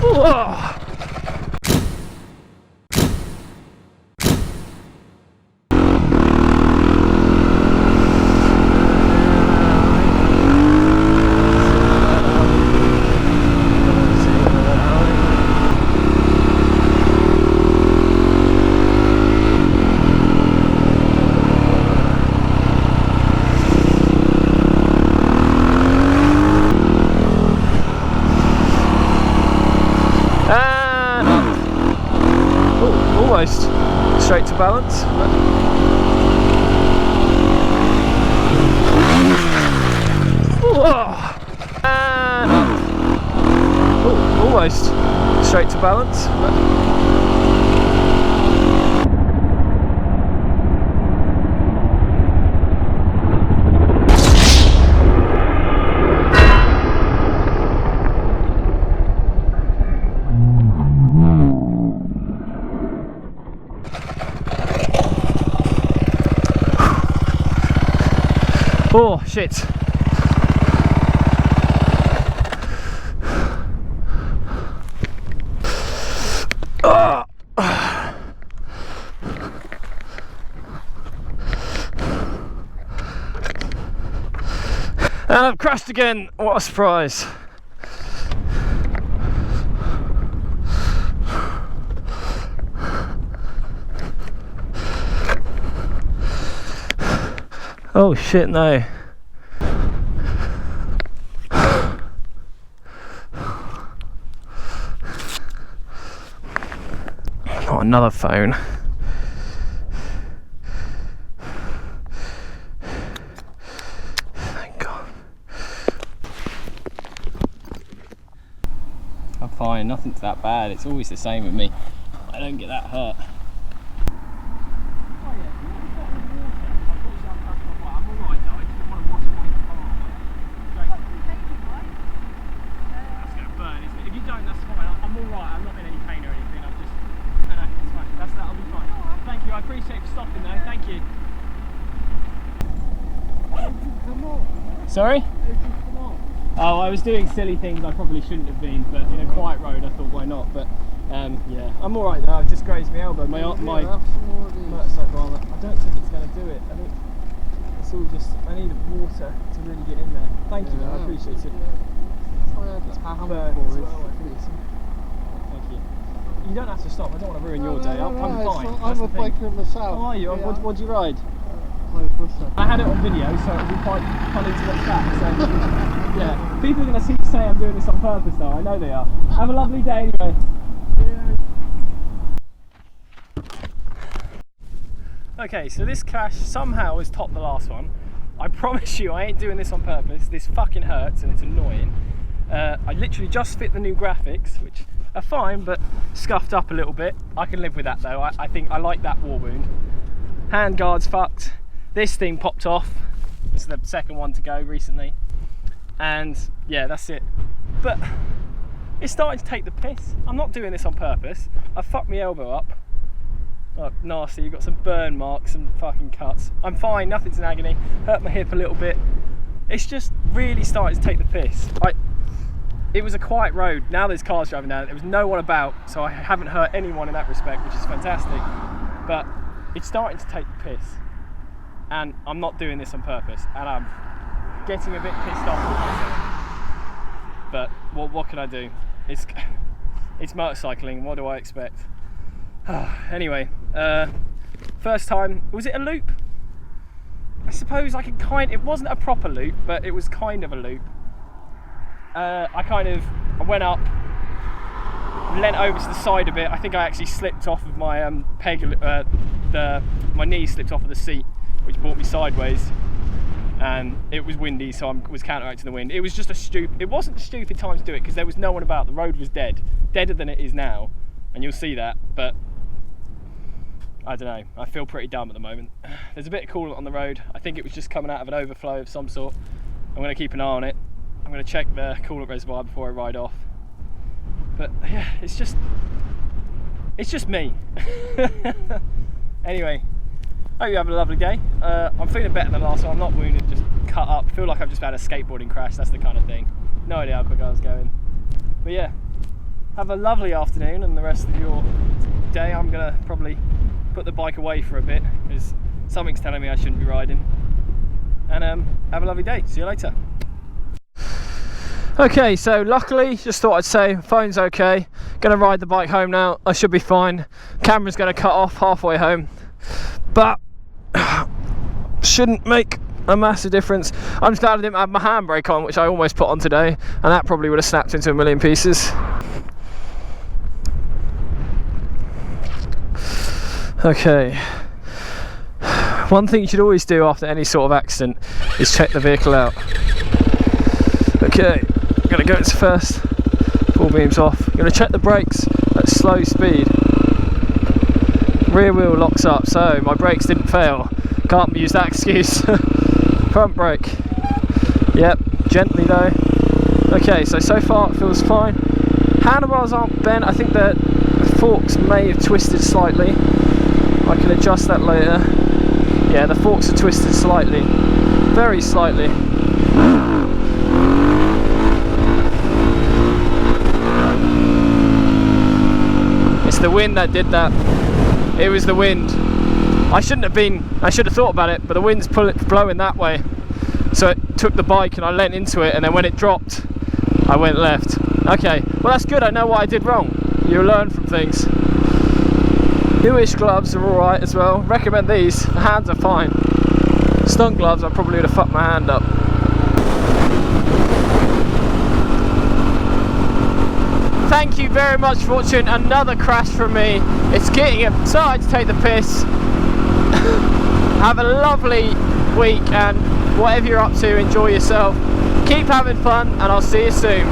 Whoa. Almost straight to balance. Almost straight to balance. Oh shit. And I've crashed again. What a surprise. Oh shit, no. Not another phone. Thank God. I'm fine, nothing's that bad. It's always the same with me. I don't get that hurt. I appreciate you stopping though, thank you. Sorry? Oh, I was doing silly things I probably shouldn't have been, but in a quiet road I thought why not, but yeah, I'm alright though. I've just grazed my elbow, my motorcycle armour. I don't think it's going to do it. I think it's all just, I need water to really get in there. Thank you though, I appreciate it. It's burnt as well, thank you. You don't have to stop, I don't want to ruin your day. I'm fine. I'm a biker myself. How are you? Yeah. What'd you ride? Hayabusa. I had it on video, so it'll be quite funny to look back. So, yeah. People are going to say I'm doing this on purpose though, I know they are. Have a lovely day anyway. Yeah. Okay, so this crash somehow has topped the last one. I promise you I ain't doing this on purpose. This fucking hurts and it's annoying. I literally just fit the new graphics, which are fine, but scuffed up a little bit. I can live with that though. I think I like that war wound. Handguard's fucked. This thing popped off. This is the second one to go recently. And yeah, that's it. But it's starting to take the piss. I'm not doing this on purpose. I fucked my elbow up. Look, nasty. You've got some burn marks and fucking cuts. I'm fine, nothing's in agony. Hurt my hip a little bit. It's just really starting to take the piss. It was a quiet road. Now there's cars driving down. There was no one about, so I haven't hurt anyone in that respect, which is fantastic. But it's starting to take the piss. And I'm not doing this on purpose. And I'm getting a bit pissed off with myself. But what can I do? It's motorcycling. What do I expect? Anyway, first time, was it a loop? I suppose I can it wasn't a proper loop, but it was kind of a loop. I went up, leant over to the side a bit. I think I actually slipped off of my my knee slipped off of the seat, which brought me sideways. And it was windy, so I was counteracting the wind. It was just it wasn't a stupid time to do it because there was no one about. The road was deader than it is now, and you'll see that. But I don't know, I feel pretty dumb at the moment. There's a bit of coolant on the road. I think it was just coming out of an overflow of some sort. I'm going to keep an eye on it. I'm going to check the coolant reservoir before I ride off. But yeah, it's just me. Anyway, hope you have a lovely day. I'm feeling better than last one. I'm not wounded, just cut up. Feel like I've just had a skateboarding crash. That's the kind of thing. No idea how quick I was going. But yeah, have a lovely afternoon and the rest of your day. I'm gonna probably put the bike away for a bit because something's telling me I shouldn't be riding. And have a lovely day. See you later. Okay, so luckily, just thought I'd say, phone's okay. Gonna ride the bike home now. I should be fine. Camera's gonna cut off halfway home, but shouldn't make a massive difference. I'm just glad I didn't have my handbrake on, which I almost put on today, and that probably would have snapped into a million pieces. Okay. One thing you should always do after any sort of accident is check the vehicle out. Okay, I'm gonna go into first, full beams off. I'm gonna check the brakes at slow speed. Rear wheel locks up, so my brakes didn't fail. Can't use that excuse. Front brake. Yep, gently though. Okay, so far it feels fine. Handlebars aren't bent. I think the forks may have twisted slightly. I can adjust that later. Yeah, the forks are twisted slightly, very slightly. It's the wind that did that. It was the wind. I should have thought about it, but the wind's blowing that way. So it took the bike and I leant into it, and then when it dropped, I went left. Okay, well that's good, I know what I did wrong. You learn from things. Newish gloves are alright as well. Recommend these. The hands are fine. Stunt gloves, I probably would have fucked my hand up. Thank you very much for watching another crash from me. It's getting starting to take the piss. Have a lovely week, and whatever you're up to, enjoy yourself. Keep having fun, and I'll see you soon.